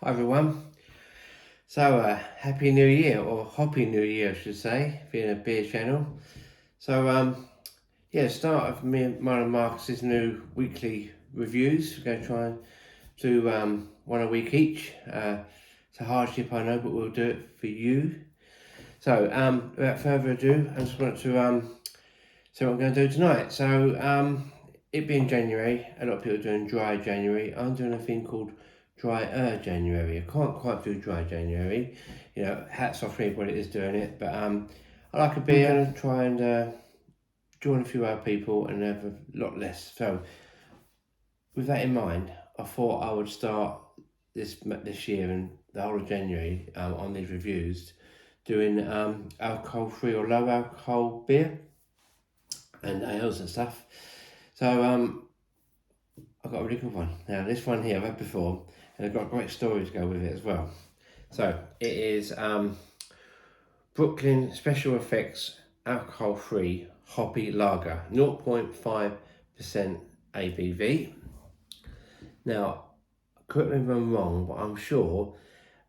Hi everyone. So, Happy New Year, or Hoppy New Year, I should say, being a beer channel. So, yeah, start of mine and Marcus's new weekly reviews. We're going to try and do one a week each. It's a hardship, I know, but we'll do it for you. So, without further ado, I just want to say what I'm going to do tonight. So, it being January, a lot of people are doing dry January. I'm doing a thing called drier January. I can't quite do dry January. You know, hats off to anybody that is doing it. But I like a beer and try and join a few other people and have a lot less. So, with that in mind, I thought I would start this year and the whole of January on these reviews, doing alcohol-free or low alcohol beer and ales and stuff. So I've got a really good one. Now this one here I've had before, and I've got a great story to go with it as well. So it is Brooklyn Special Effects Alcohol Free Hoppy Lager, 0.5% ABV. Now, correct me if I'm wrong, but I'm sure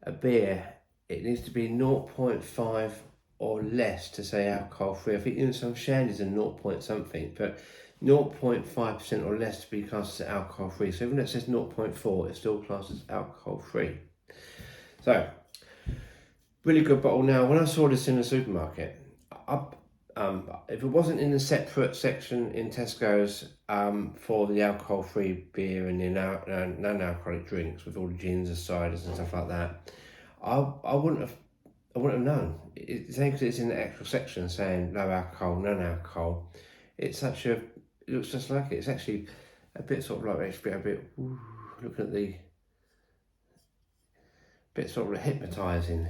a beer, it needs to be 0.5 or less to say alcohol free. I think even some shandies are 0 point something, but 0.5% or less to be classed as alcohol free. So even though it says 0.4, it's still classed as alcohol free. So, really good bottle. Now, when I saw this in the supermarket, if it wasn't in a separate section in Tesco's for the alcohol-free beer and the non-alcoholic drinks with all the gins and ciders and stuff like that, I wouldn't have known. It's only because it's in the actual section saying no alcohol, non-alcohol. It looks just like it. It's actually a bit sort of like looking at the bit sort of hypnotising.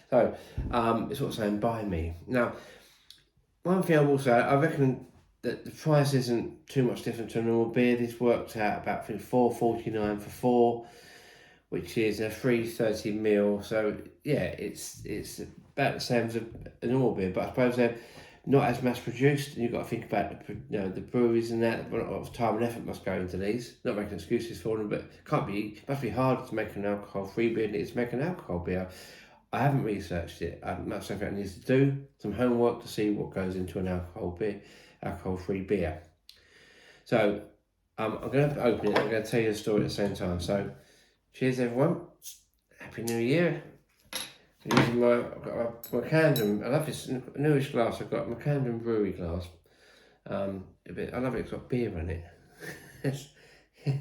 So it's sort of saying buy me. Now, one thing I will say, I reckon that the price isn't too much different to a normal beer. This worked out about, I think, $4.49 for 4, which is a 330ml. So yeah, it's about the same as a normal beer, but I suppose they're not as mass produced. And you've got to think about the breweries and that. A lot of time and effort must go into these. Not making excuses for them, but it must be harder to make an alcohol-free beer than it is to make an alcohol beer. I haven't researched it. That's something I need to do some homework to see what goes into an alcohol-free beer. So I'm going to open it. I'm going to tell you the story at the same time. So cheers, everyone. Happy New Year. I'm using I've got my Camden. I love this newish glass. I've got my Camden Brewery glass. I love it. It's got beer in it.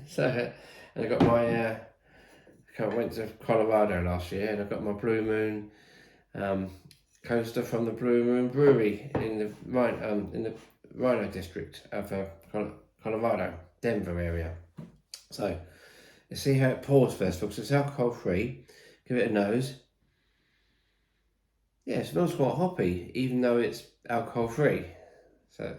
So, and I got my. I went to Colorado last year, and I've got my Blue Moon coaster from the Blue Moon Brewery in the Rhino district of Colorado, Denver area. So let's see how it pours first, because it's alcohol free. Give it a nose. Yeah, it smells quite hoppy, even though it's alcohol free. So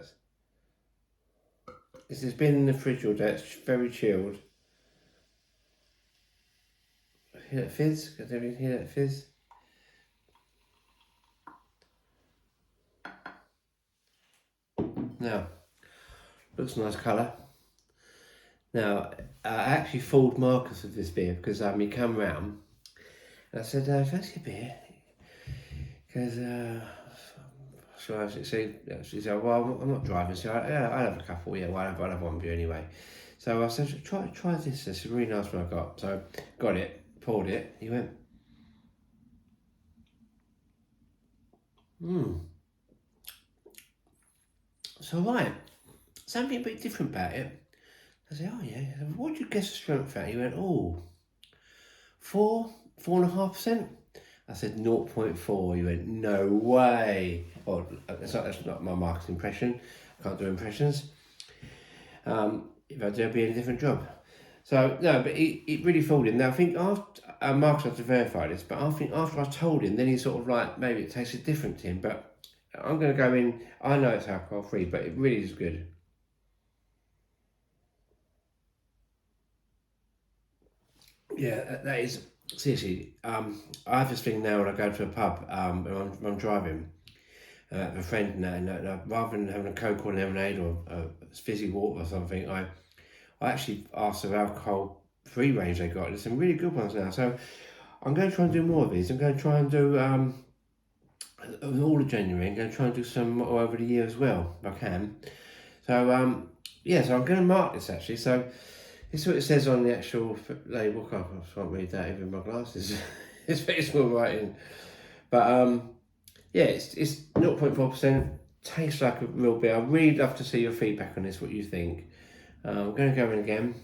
this has been in the fridge all day. It's very chilled. Hear that fizz? Can everyone hear that fizz? Now, looks a nice colour. Now, I actually fooled Marcus with this beer because he came round and I said, fancy a beer? Because, she said, well, I'm not driving, so I'll have a couple, yeah, well, I'll have one beer anyway. So I said, try this, it's a really nice one I got. So, got it, poured it, he went, it's alright. Something a bit different about it. I said, oh yeah, what did you guess the strength at? He went, 4.5%. I said 0.4. He went, no way. Well, that's not my Marcus impression. I can't do impressions. If I do, it'd be a different job. So, no, but it really fooled him. Now, I think after, Marcus had to verify this, but I think after I told him, then he sort of like, maybe it tasted different to him. But I'm going to go in, I know it's alcohol free, but it really is good. Yeah, that is, seriously, I have this thing now when I go to a pub, when I'm driving, with a friend and rather than having a Coke or lemonade or fizzy water or something, I actually ask for alcohol free range they got. There's some really good ones now. So I'm going to try and do more of these. I'm going to try and do all of January. I'm going to try and do some more over the year as well, if I can. So yeah, so I'm going to mark this actually. So this is what it says on the actual label. I can't read that even with my glasses. It's very small writing. But yeah, it's 0.4%. Tastes like a real beer. I'd really love to see your feedback on this, what you think. I'm going to go in again.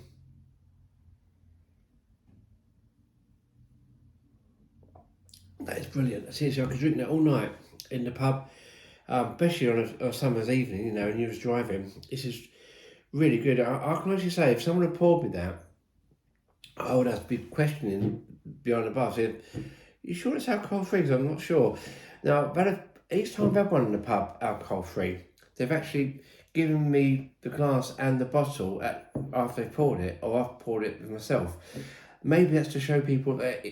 That is brilliant. Seriously, I could drink that all night in the pub, especially on a summer's evening, you know, and you was driving. This is really good. I can actually say, if someone had poured me that, I would have to be questioning behind the bar, saying, you sure it's alcohol free? 'Cause I'm not sure. Now, but each time I've had one in the pub, alcohol free, they've actually given me the glass and the bottle after they've poured it, or I've poured it myself. Maybe that's to show people that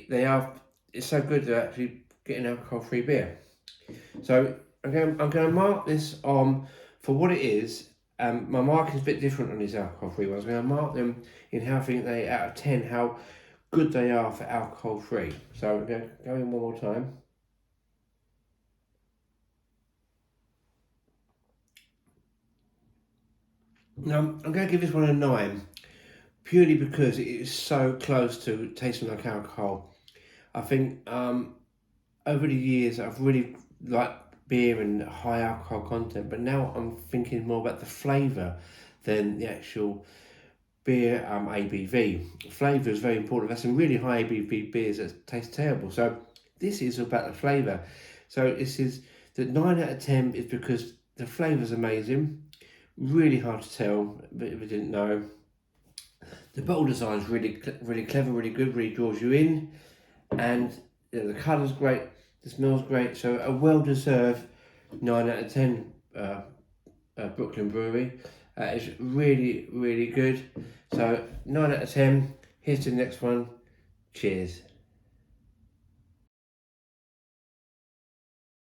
it's so good they're actually getting alcohol free beer. So I'm going to mark this on for what it is. My marking is a bit different on these alcohol free ones. I'm going to mark them in how I think they, out of 10, how good they are for alcohol free. So I'm going to go in one more time. Now I'm going to give this one a 9, purely because it is so close to tasting like alcohol. I think over the years I've really liked beer and high alcohol content, but now I'm thinking more about the flavour than the actual beer ABV. Flavour is very important. There's some really high ABV beers that taste terrible. So this is about the flavour. So this is the 9 out of 10 is because the flavour is amazing. Really hard to tell, but if you didn't know. The bottle design is really clever, really good, really draws you in, and you know, the colour's great, the smell's great. So a well-deserved 9 out of 10. Brooklyn Brewery. It's really good. So 9 out of 10. Here's to the next one. Cheers.